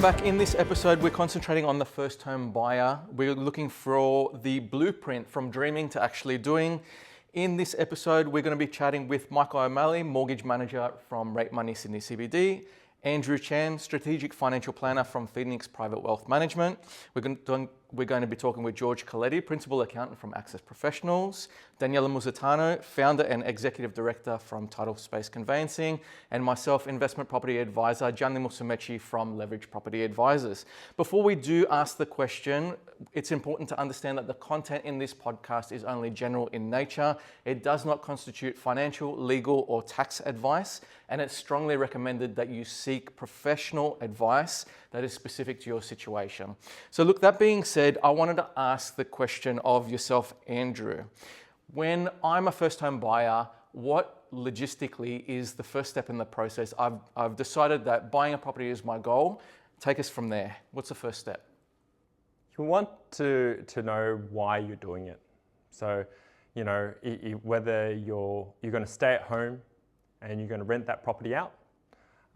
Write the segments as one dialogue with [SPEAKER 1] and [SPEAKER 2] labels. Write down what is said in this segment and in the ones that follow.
[SPEAKER 1] back. In this episode, we're concentrating on the first home buyer. We're looking for the blueprint from dreaming to actually doing. In this episode, we're going to be chatting with Michael O'Malley, mortgage manager from Rate Money Sydney CBD, Andrew Chan, strategic financial planner from Phoenix Private Wealth Management. We're going to be talking with George Coletti, principal accountant from Access Professionals, Daniela Musitano, founder and executive director from Title Space Conveyancing, and myself, investment property advisor, Gianni Musumechi from Leverage Property Advisors. Before we do ask the question, it's important to understand that the content in this podcast is only general in nature. It does not constitute financial, legal, or tax advice, and it's strongly recommended that you seek professional advice that is specific to your situation. So look, that being said, I wanted to ask the question of yourself, Andrew. When I'm a first-home buyer, what logistically is the first step in the process? I've decided that buying a property is my goal. Take us from there. What's the first step?
[SPEAKER 2] You want to know why you're doing it. So, you know, whether you're going to stay at home and you're going to rent that property out,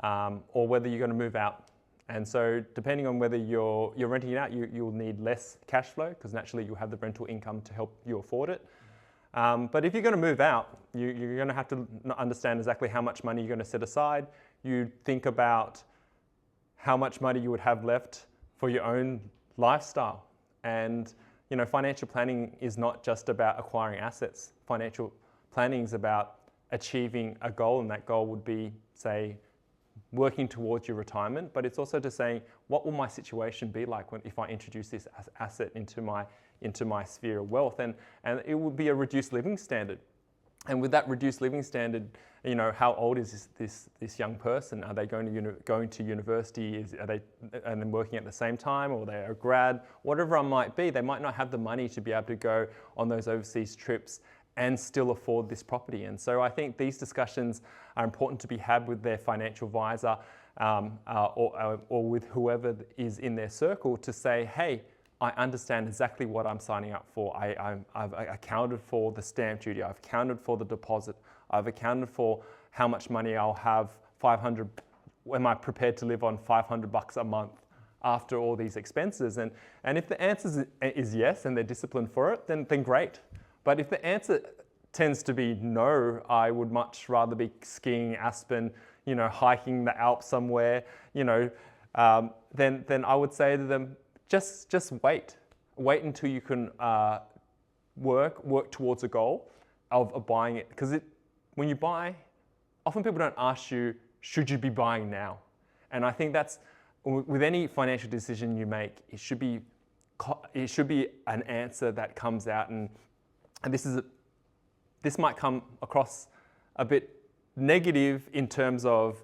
[SPEAKER 2] or whether you're going to move out. And so depending on whether you're renting it out, you'll need less cash flow because naturally you'll have the rental income to help you afford it. But if you're going to move out, you're going to have to understand exactly how much money you're going to set aside. You think about how much money you would have left for your own lifestyle. And you know, financial planning is not just about acquiring assets. Financial planning is about achieving a goal, and that goal would be, say, working towards your retirement, but it's also to saying, what will my situation be like if I introduce this asset into my sphere of wealth? And it will be a reduced living standard. And with that reduced living standard, you know, how old is this young person? Are they going to university? Are they working at the same time, or they're a grad? Whatever it might be, they might not have the money to be able to go on those overseas trips and still afford this property. And so I think these discussions are important to be had with their financial advisor or with whoever is in their circle to say, hey, I understand exactly what I'm signing up for. I've accounted for the stamp duty. I've accounted for the deposit. I've accounted for how much money I'll have, 500, am I prepared to live on $500 a month after all these expenses? And if the answer is yes, and they're disciplined for it, then great. But if the answer tends to be no, I would much rather be skiing Aspen, you know, hiking the Alps somewhere, you know, then I would say to them, just wait until you can work towards a goal of buying it. Because when you buy, often people don't ask you, should you be buying now? And I think that's, with any financial decision you make, it should be an answer that comes out, and this might come across a bit negative in terms of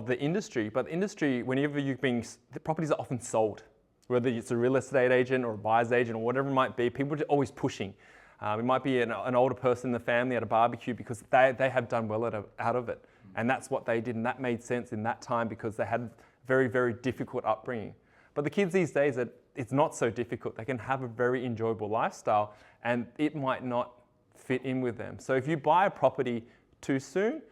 [SPEAKER 2] the industry, but the industry, whenever the properties are often sold, whether it's a real estate agent or a buyer's agent or whatever it might be, people are always pushing. It might be an older person in the family at a barbecue because they have done well out of it. And that's what they did, and that made sense in that time because they had very, very difficult upbringing. But the kids these days, it's not so difficult. They can have a very enjoyable lifestyle, and it might not fit in with them. So if you buy a property too soon,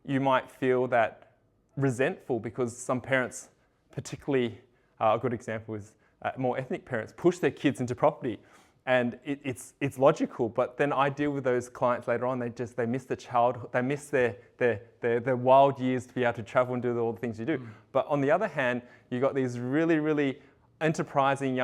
[SPEAKER 2] you might feel that resentful because some parents, particularly a good example is more ethnic parents, push their kids into property. And it's logical, but then I deal with those clients later on. They miss the childhood, they miss their wild years to be able to travel and do all the things you do. But on the other hand, you got these really, really enterprising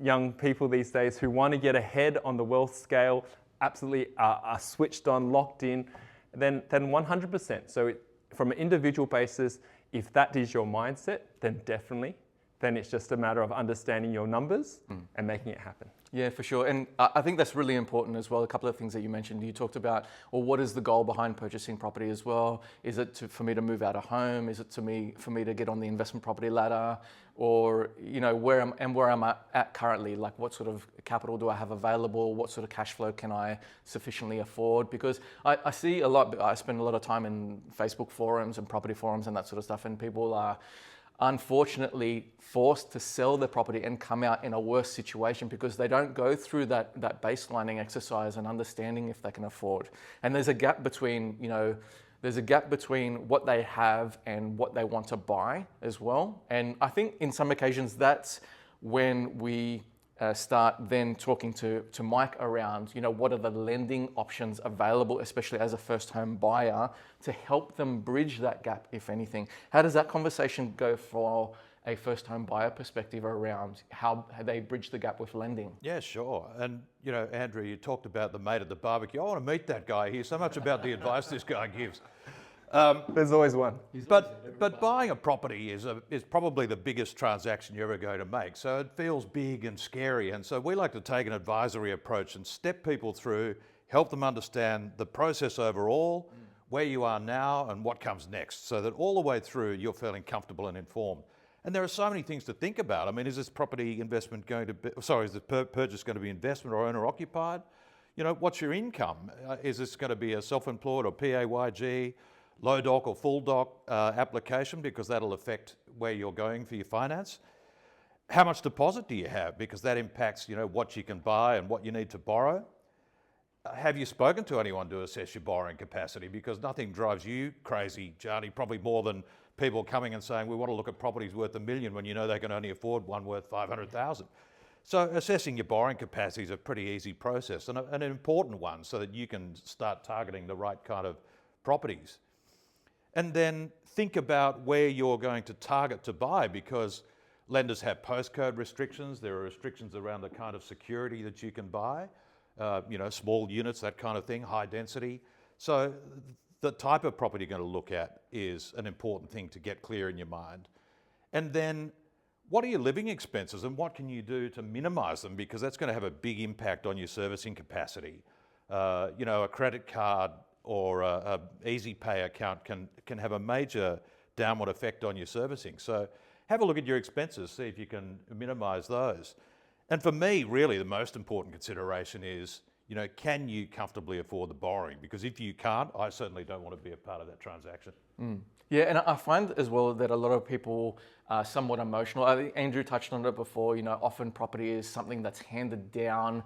[SPEAKER 2] young people these days who want to get ahead on the wealth scale, absolutely are switched on, locked in, then 100%. So from an individual basis, if that is your mindset, then definitely. Then it's just a matter of understanding your numbers and making it happen.
[SPEAKER 1] Yeah, for sure. And I think that's really important as well. A couple of things that you mentioned. You talked about, well, what is the goal behind purchasing property as well? Is it for me to move out of home? Is it for me to get on the investment property ladder? Or, you know, where I'm at currently? Like, what sort of capital do I have available? What sort of cash flow can I sufficiently afford? Because I see a lot, I spend a lot of time in Facebook forums and property forums and that sort of stuff, and people are unfortunately forced to sell their property and come out in a worse situation because they don't go through that baselining exercise and understanding if they can afford. And there's a gap between, you know, there's a gap between what they have and what they want to buy as well. And I think in some occasions that's when we start then talking to Mike around, what are the lending options available, especially as a first home buyer, to help them bridge that gap, if anything. How does that conversation go for a first home buyer perspective around how they bridge the gap with lending?
[SPEAKER 3] Yeah, sure. And, Andrew, you talked about the mate at the barbecue. I want to meet that guy. I hear so much about the advice this guy gives.
[SPEAKER 2] There's always one.
[SPEAKER 3] But buying a property is probably the biggest transaction you're ever going to make. So it feels big and scary. And so we like to take an advisory approach and step people through, help them understand the process overall, where you are now and what comes next, so that all the way through you're feeling comfortable and informed. And there are so many things to think about. I mean, is this property investment going to be, is the purchase going to be investment or owner occupied? What's your income? Is this going to be a self-employed or PAYG, low doc or full doc application, because that'll affect where you're going for your finance? How much deposit do you have? Because that impacts, what you can buy and what you need to borrow. Have you spoken to anyone to assess your borrowing capacity? Because nothing drives you crazy, Johnny, probably more than people coming and saying, we want to look at properties worth $1 million when they can only afford one worth 500,000. So assessing your borrowing capacity is a pretty easy process and an important one, so that you can start targeting the right kind of properties. And then think about where you're going to target to buy, because lenders have postcode restrictions. There are restrictions around the kind of security that you can buy, small units, that kind of thing, high density. So the type of property you're going to look at is an important thing to get clear in your mind. And then what are your living expenses and what can you do to minimize them? Because that's going to have a big impact on your servicing capacity. A credit card or a easy pay account can have a major downward effect on your servicing. So have a look at your expenses, see if you can minimize those. And for me, really, the most important consideration is, can you comfortably afford the borrowing? Because if you can't, I certainly don't want to be a part of that transaction.
[SPEAKER 1] Yeah, and I find as well that a lot of people are somewhat emotional. I think Andrew touched on it before, often property is something that's handed down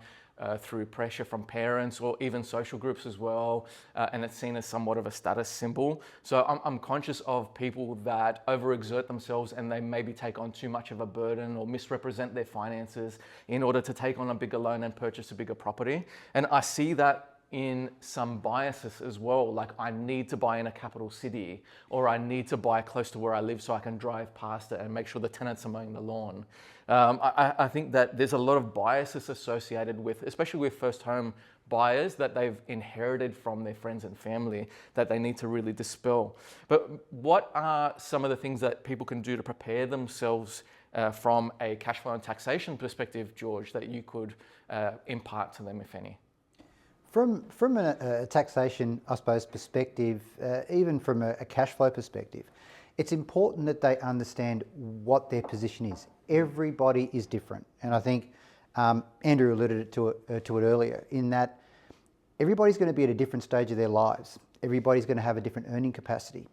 [SPEAKER 1] through pressure from parents or even social groups as well, and it's seen as somewhat of a status symbol. So I'm conscious of people that overexert themselves and they maybe take on too much of a burden or misrepresent their finances in order to take on a bigger loan and purchase a bigger property. And I see that in some biases as well, like I need to buy in a capital city, or I need to buy close to where I live so I can drive past it and make sure the tenants are mowing the lawn. I think that there's a lot of biases associated with, especially with first home buyers, that they've inherited from their friends and family that they need to really dispel. But what are some of the things that people can do to prepare themselves from a cash flow and taxation perspective, George, that you could impart to them, if any?
[SPEAKER 4] From a taxation, I suppose, perspective, even from a cash flow perspective, it's important that they understand what their position is. Everybody is different. And I think Andrew alluded to it earlier, in that everybody's going to be at a different stage of their lives. Everybody's going to have a different earning capacity.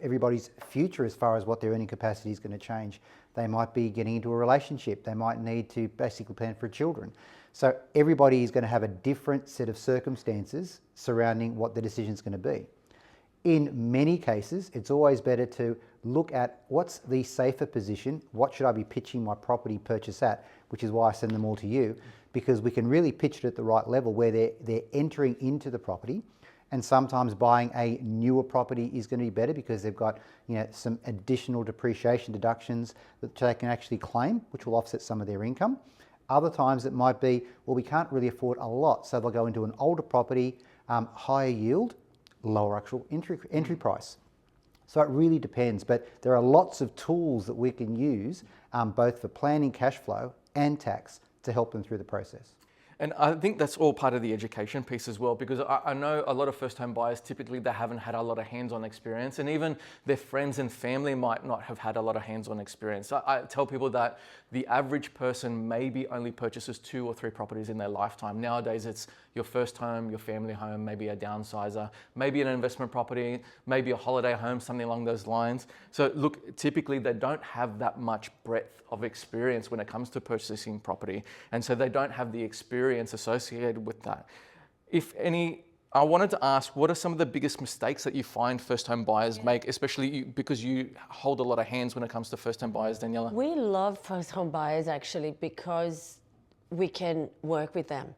[SPEAKER 4] Everybody's future, as far as what their earning capacity is going to change. They might be getting into a relationship. They might need to basically plan for children. So everybody is going to have a different set of circumstances surrounding what the decision is going to be. In many cases, it's always better to look at what's the safer position, what should I be pitching my property purchase at, which is why I send them all to you, because we can really pitch it at the right level where they're entering into the property. And sometimes buying a newer property is going to be better because they've got some additional depreciation deductions that they can actually claim, which will offset some of their income. Other times it might be, well, we can't really afford a lot, so they'll go into an older property, higher yield, lower actual entry price. So it really depends, but there are lots of tools that we can use both for planning cash flow and tax to help them through the process.
[SPEAKER 1] And I think that's all part of the education piece as well, because I know a lot of first-home buyers, typically they haven't had a lot of hands-on experience, and even their friends and family might not have had a lot of hands-on experience. I tell people that the average person maybe only purchases 2 or 3 properties in their lifetime. Nowadays, it's your first home, your family home, maybe a downsizer, maybe an investment property, maybe a holiday home, something along those lines. So look, typically they don't have that much breadth of experience when it comes to purchasing property, and so they don't have the experience associated with that. If any I wanted to ask, what are some of the biggest mistakes that you find first-home buyers make, especially because you hold a lot of hands when it comes to first-home buyers, Daniela?
[SPEAKER 5] We love first home buyers actually because we can work with them.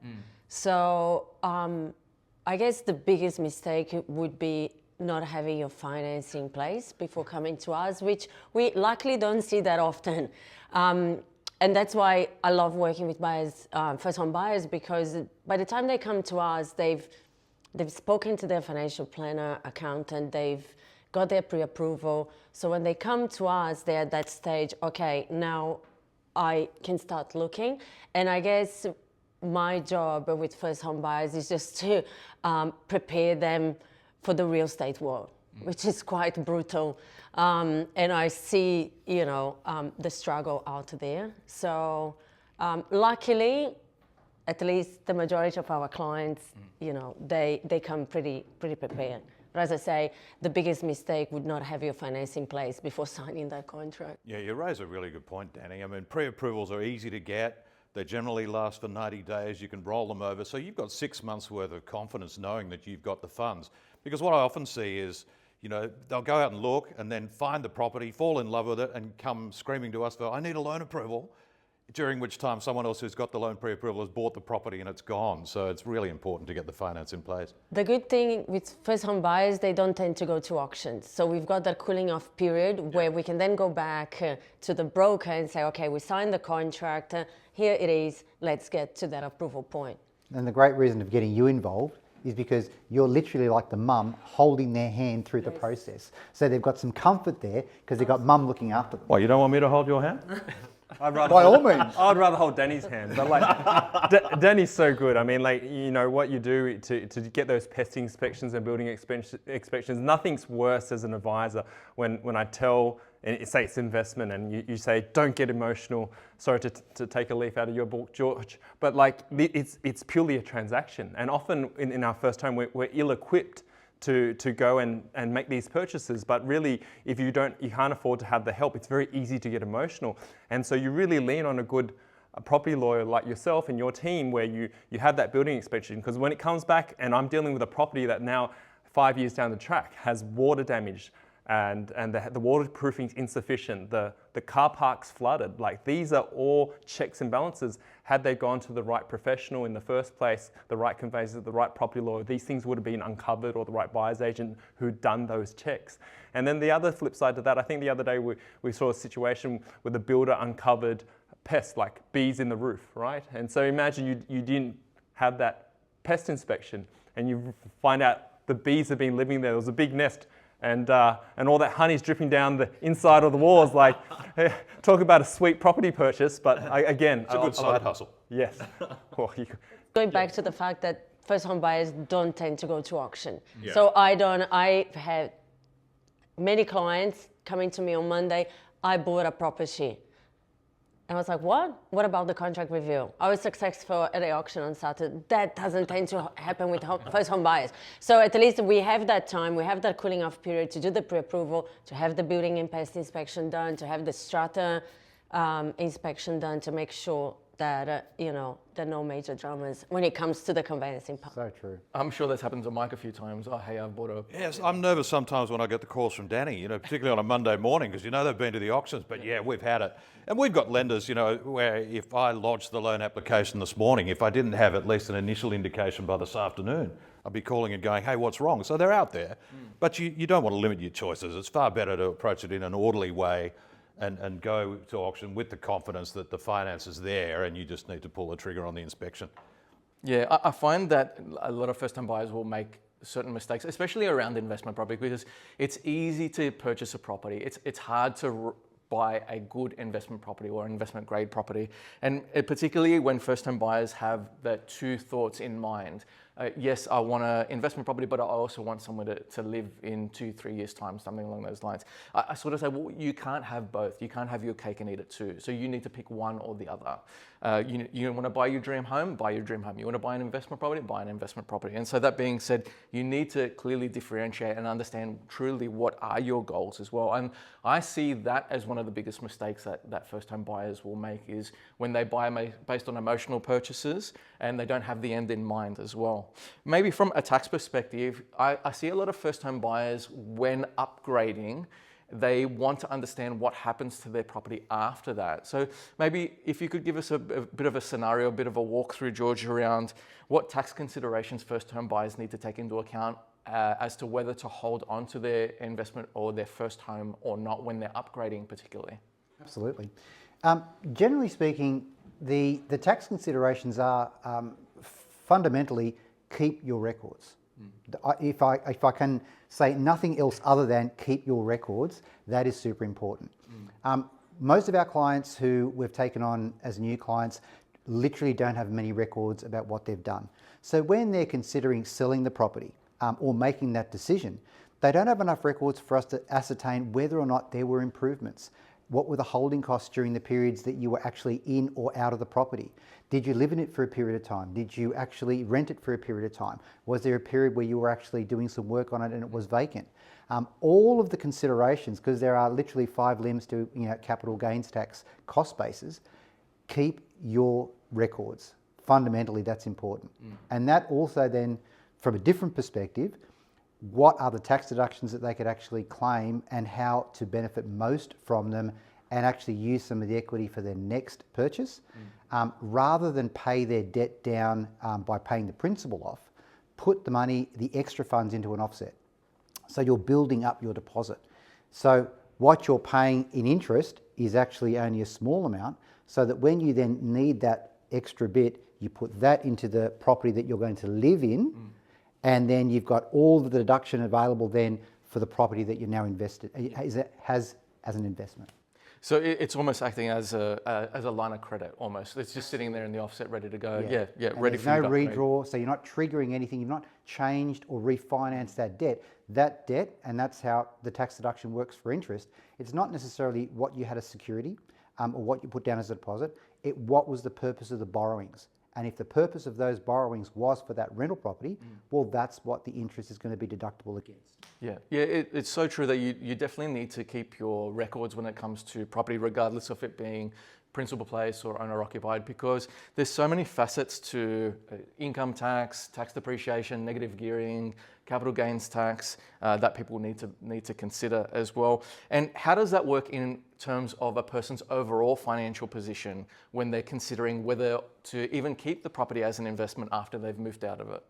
[SPEAKER 5] So I guess the biggest mistake would be not having your financing in place before coming to us, which we luckily don't see that often. And that's why I love working with buyers, first home buyers, because by the time they come to us, they've spoken to their financial planner, accountant, they've got their pre-approval. So when they come to us, they're at that stage, okay, now I can start looking. And I guess my job with first home buyers is just to prepare them for the real estate world, which is quite brutal. And I see, the struggle out there. So luckily, at least the majority of our clients, they come pretty prepared. But as I say, the biggest mistake would not have your financing in place before signing that contract.
[SPEAKER 3] Yeah, you raise a really good point, Danny. I mean, pre-approvals are easy to get. They generally last for 90 days. You can roll them over. So you've got 6 months worth of confidence knowing that you've got the funds. Because what I often see is, they'll go out and look and then find the property, fall in love with it and come screaming to us for, I need a loan approval, during which time someone else who's got the loan pre-approval has bought the property and it's gone. So it's really important to get the finance in place.
[SPEAKER 5] The good thing with first home buyers, they don't tend to go to auctions. So we've got that cooling off period where we can then go back to the broker and say, okay, we signed the contract, here it is, let's get to that approval point.
[SPEAKER 4] And the great reason of getting you involved is because you're literally like the mum holding their hand through the process. So they've got some comfort there because they've got mum looking after them.
[SPEAKER 3] Well, you don't want me to hold your hand?
[SPEAKER 4] By all means.
[SPEAKER 2] I'd rather hold Danny's hand, but Danny's so good. I mean, what you do to get those pest inspections and building inspections, nothing's worse as an advisor when I tell, and say it's investment and you say, don't get emotional, sorry to take a leaf out of your book, George, but it's purely a transaction. And often in our first home, we're ill-equipped to go and make these purchases. But really, if you can't afford to have the help, it's very easy to get emotional. And so you really lean on a good property lawyer like yourself and your team where you have that building inspection. Because when it comes back and I'm dealing with a property that now 5 years down the track has water damage and the waterproofing is insufficient, the car park's flooded, these are all checks and balances. Had they gone to the right professional in the first place, the right conveyancer, the right property lawyer, these things would have been uncovered, or the right buyer's agent who'd done those checks. And then the other flip side to that, I think the other day we saw a situation where the builder uncovered pests like bees in the roof, right? And so imagine you didn't have that pest inspection and you find out the bees have been living there. There was a big nest and all that honey's dripping down the inside of the walls. Talk about a sweet property purchase, but again,
[SPEAKER 3] It's a good side hustle.
[SPEAKER 2] Yes.
[SPEAKER 5] Going back to the fact that first home buyers don't tend to go to auction. Yeah. So I've had many clients coming to me on Monday, I bought a property. And I was like, what? What about the contract review? I was successful at the auction on Saturday. That doesn't tend to happen with first home buyers. So at least we have that time, we have that cooling off period to do the pre-approval, to have the building and pest inspection done, to have the strata inspection done to make sure that, there are no major dramas when it comes to the conveyancing part.
[SPEAKER 4] So true.
[SPEAKER 1] I'm sure that's happened to Mike a few times. Oh, hey, I've bought a...
[SPEAKER 3] Yes, I'm nervous sometimes when I get the calls from Danny, particularly on a Monday morning, because they've been to the auctions, but yeah, we've had it. And we've got lenders, where if I lodged the loan application this morning, if I didn't have at least an initial indication by this afternoon, I'd be calling and going, hey, what's wrong? So they're out there, but you don't want to limit your choices. It's far better to approach it in an orderly way and go to auction with the confidence that the finance is there and you just need to pull the trigger on the inspection.
[SPEAKER 1] Yeah, I find that a lot of first-time buyers will make certain mistakes, especially around investment property, because it's easy to purchase a property. It's hard to buy a good investment property or investment grade property. And particularly when first-time buyers have the two thoughts in mind. Yes, I want an investment property, but I also want somewhere to live in 2-3 years' time, something along those lines. I sort of say, well, you can't have both. You can't have your cake and eat it too. So you need to pick one or the other. You want to buy your dream home, buy your dream home. You want to buy an investment property, buy an investment property. And so that being said, you need to clearly differentiate and understand truly what are your goals as well. And I see that as one of the biggest mistakes that first-home buyers will make is when they buy based on emotional purchases and they don't have the end in mind as well. Maybe from a tax perspective, I see a lot of first-home buyers when upgrading, they want to understand what happens to their property after that. So maybe if you could give us a bit of a scenario, a bit of a walkthrough, George, around what tax considerations first-home buyers need to take into account as to whether to hold on to their investment or their first home or not when they're upgrading particularly.
[SPEAKER 4] Absolutely. Generally speaking, the tax considerations are fundamentally keep your records. If I can say nothing else other than keep your records, that is super important. Most of our clients who we've taken on as new clients literally don't have many records about what they've done. So when they're considering selling the property or making that decision, they don't have enough records for us to ascertain whether or not there were improvements. What were the holding costs during the periods that you were actually in or out of the property? Did you live in it for a period of time? Did you actually rent it for a period of time? Was there a period where you were actually doing some work on it and it was vacant? All of the considerations, because there are literally 5 limbs to capital gains tax cost bases, keep your records. Fundamentally, that's important. And that also then, from a different perspective, what are the tax deductions that they could actually claim and how to benefit most from them and actually use some of the equity for their next purchase, rather than pay their debt down by paying the principal off, put the money, the extra funds into an offset. So you're building up your deposit. So what you're paying in interest is actually only a small amount, so that when you then need that extra bit, you put that into the property that you're going to live in, and then you've got all the deduction available then for the property that you're now invested has as an investment.
[SPEAKER 1] So it's almost acting as a line of credit almost. It's just sitting there in the offset, ready to go. Yeah,
[SPEAKER 4] and
[SPEAKER 1] ready
[SPEAKER 4] there's
[SPEAKER 1] for you
[SPEAKER 4] no
[SPEAKER 1] to upgrade.
[SPEAKER 4] redraw, so you're not triggering anything. You've not changed or refinanced that debt. That debt, and that's how the tax deduction works for interest. It's not necessarily what you had as security or what you put down as a deposit. What was the purpose of the borrowings? And if the purpose of those borrowings was for that rental property, well, that's what the interest is going to be deductible against.
[SPEAKER 1] Yeah, it's so true that you definitely need to keep your records when it comes to property, regardless of it being principal place or owner occupied, because there's so many facets to income tax, tax depreciation, negative gearing, capital gains tax that people need to consider as well. And how does that work in terms of a person's overall financial position when they're considering whether to even keep the property as an investment after they've moved out of it?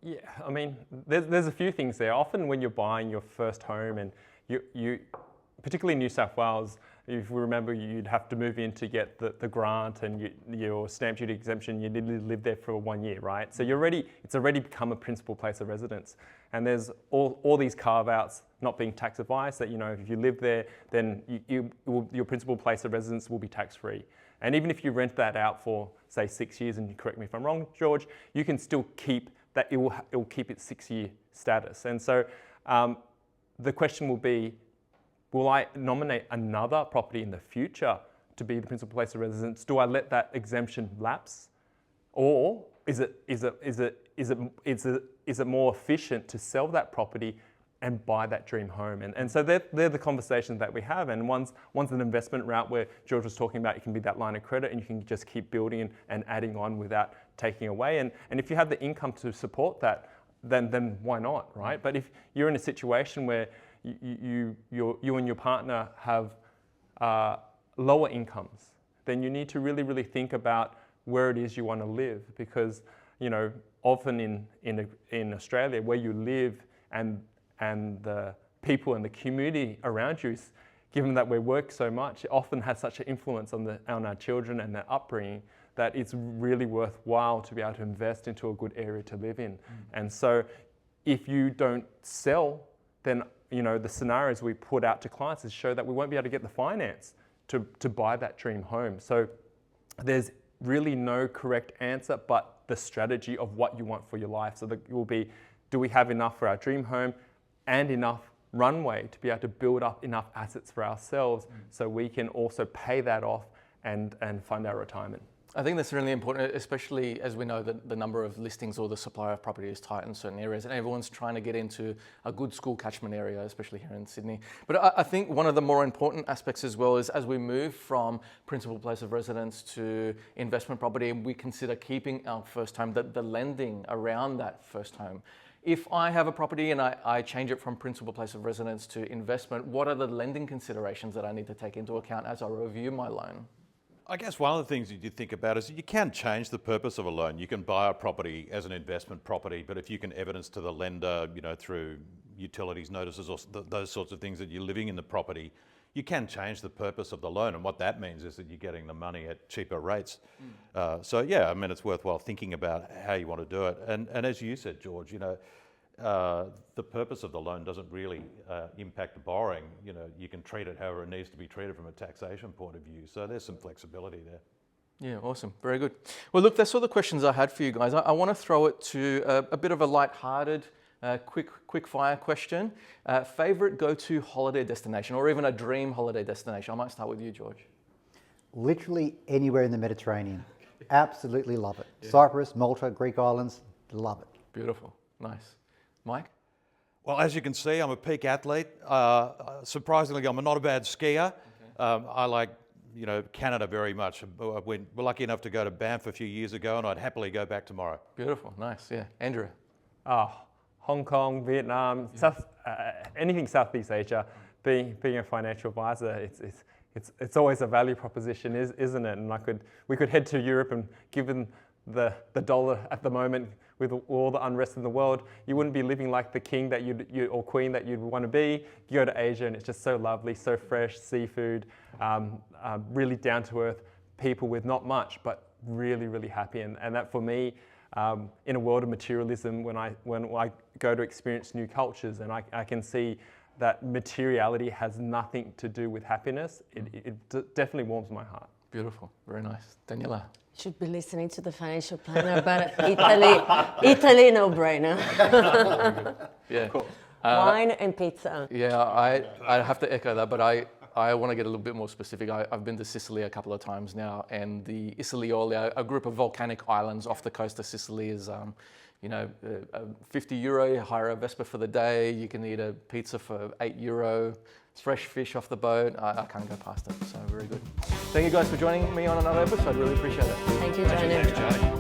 [SPEAKER 2] Yeah, I mean, there's a few things there. Often when you're buying your first home, and you particularly in New South Wales, if we remember, you'd have to move in to get the grant and your stamp duty exemption. You need to live there for 1 year, right? So it's already become a principal place of residence. And there's all these carve-outs not being tax advised, that if you live there, then your principal place of residence will be tax-free. And even if you rent that out for, say, 6 years, and you correct me if I'm wrong, George, you can still keep that, it will keep its 6-year status. And so the question will be, will I nominate another property in the future to be the principal place of residence? Do I let that exemption lapse? Or is it more efficient to sell that property and buy that dream home? And so they're the conversations that we have. And one's an investment route where George was talking about, it can be that line of credit and you can just keep building and adding on without taking away. And if you have the income to support that, then why not, right? But if you're in a situation where you and your partner have lower incomes, then you need to really, really think about where it is you want to live, because often in Australia, where you live and the people and the community around you, given that we work so much, it often has such an influence on our children and their upbringing, that it's really worthwhile to be able to invest into a good area to live in. And so if you don't sell, then the scenarios we put out to clients is show that we won't be able to get the finance to buy that dream home. So there's really no correct answer, but the strategy of what you want for your life. So it will be, do we have enough for our dream home and enough runway to be able to build up enough assets for ourselves so we can also pay that off and fund our retirement?
[SPEAKER 1] I think that's really important, especially as we know that the number of listings or the supply of property is tight in certain areas, and everyone's trying to get into a good school catchment area, especially here in Sydney. But I think one of the more important aspects as well is as we move from principal place of residence to investment property, we consider keeping our first home, the lending around that first home. If I have a property and I change it from principal place of residence to investment, what are the lending considerations that I need to take into account as I review my loan?
[SPEAKER 3] I guess one of the things that you think about is you can change the purpose of a loan. You can buy a property as an investment property, but if you can evidence to the lender, through utilities notices or those sorts of things that you're living in the property, you can change the purpose of the loan. And what that means is that you're getting the money at cheaper rates. So yeah, I mean, it's worthwhile thinking about how you want to do it. And as you said, George, the purpose of the loan doesn't really impact the borrowing. You can treat it however it needs to be treated from a taxation point of view. So there's some flexibility there.
[SPEAKER 1] Yeah, awesome. Very good. Well, look, that's all the questions I had for you guys. I want to throw it to a bit of a light-hearted, quick fire question. Favorite go-to holiday destination or even a dream holiday destination? I might start with you, George.
[SPEAKER 4] Literally anywhere in the Mediterranean. Absolutely love it. Yeah. Cyprus, Malta, Greek islands, love it.
[SPEAKER 1] Beautiful. Nice. Mike?
[SPEAKER 3] Well, as you can see, I'm a peak athlete. Surprisingly, I'm not a bad skier. Okay. I like, Canada very much. We're lucky enough to go to Banff a few years ago, and I'd happily go back tomorrow.
[SPEAKER 1] Beautiful, nice, yeah. Andrew?
[SPEAKER 2] Hong Kong, Vietnam, anything Southeast Asia. Being a financial advisor, it's always a value proposition, isn't it? And we could head to Europe, and given the dollar at the moment, with all the unrest in the world, you wouldn't be living like the king that or queen that you'd want to be. You go to Asia and it's just so lovely, so fresh, seafood, really down to earth people with not much, but really, really happy. And that for me, in a world of materialism, when I go to experience new cultures and I can see that materiality has nothing to do with happiness, it definitely warms my heart.
[SPEAKER 1] Beautiful, very nice. Daniela?
[SPEAKER 5] Should be listening to the financial planner, but Italy no-brainer.
[SPEAKER 1] Yeah.
[SPEAKER 2] Cool.
[SPEAKER 5] Wine and pizza.
[SPEAKER 1] Yeah, I have to echo that, but I want to get a little bit more specific. I've been to Sicily a couple of times now, and the Isolioli, a group of volcanic islands off the coast of Sicily, is €50. You hire a Vespa for the day. You can eat a pizza for €8. Fresh fish off the boat. I can't go past it. So very good. Thank you guys for joining me on another episode. Really appreciate it.
[SPEAKER 5] Thank you, Johnny.
[SPEAKER 3] Thanks, Johnny.